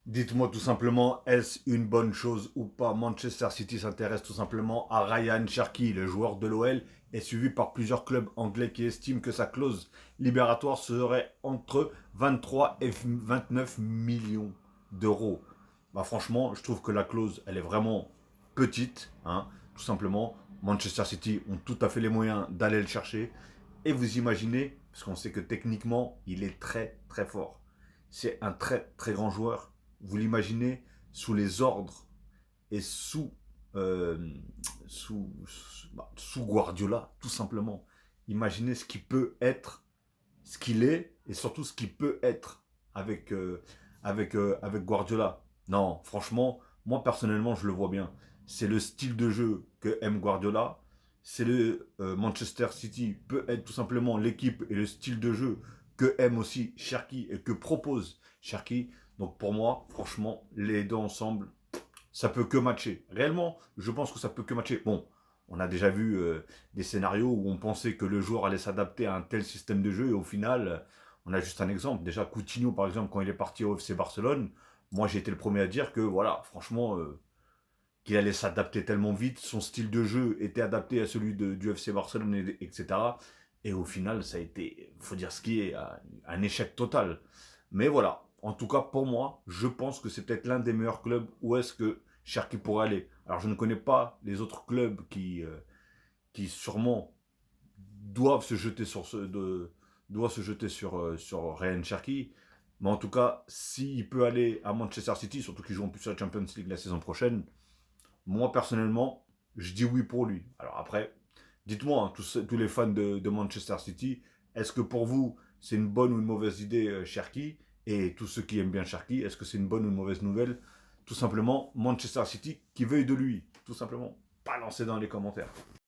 Dites-moi tout simplement, est-ce une bonne chose ou pas? Manchester City s'intéresse tout simplement à Ryan Cherki, le joueur de l'OL, est suivi par plusieurs clubs anglais qui estiment que sa clause libératoire serait entre 23 et 29 millions d'euros. Bah franchement, je trouve que la clause, elle est vraiment petite, hein, tout simplement. Manchester City ont tout à fait les moyens d'aller le chercher. Et vous imaginez, parce qu'on sait que techniquement, il est très très fort. C'est un très très grand joueur. Vous l'imaginez sous les ordres et euh, sous Guardiola, tout simplement. Imaginez ce qu'il peut être, ce qu'il est, et surtout ce qu'il peut être avec Guardiola. Non, franchement, moi personnellement, je le vois bien. C'est le style de jeu que aime Guardiola. C'est le Manchester City peut être tout simplement l'équipe et le style de jeu que aime aussi Cherki et que propose Cherki. Donc pour moi, franchement, les deux ensemble, ça peut que matcher. Réellement, je pense que ça peut que matcher. Bon, on a déjà vu des scénarios où on pensait que le joueur allait s'adapter à un tel système de jeu et au final, on a juste un exemple. Déjà, Coutinho, par exemple, quand il est parti au FC Barcelone, moi j'ai été le premier à dire que voilà, franchement, qu'il allait s'adapter tellement vite, son style de jeu était adapté à celui du FC Barcelone, etc. Et au final, ça a été, faut dire ce qui est, un échec total. Mais voilà, en tout cas pour moi, je pense que c'est peut-être l'un des meilleurs clubs où est-ce que Cherki pourrait aller. Alors je ne connais pas les autres clubs qui sûrement doivent se jeter doivent se jeter sur Ryan Cherki. Mais en tout cas, s'il peut aller à Manchester City, surtout qu'ils jouent en plus à la Champions League la saison prochaine, moi, personnellement, je dis oui pour lui. Alors après, dites-moi, hein, tous les fans de Manchester City, est-ce que pour vous, c'est une bonne ou une mauvaise idée, Cherki? Et tous ceux qui aiment bien Cherki, est-ce que c'est une bonne ou une mauvaise nouvelle? Tout simplement, Manchester City qui veuille de lui. Tout simplement, balancez dans les commentaires.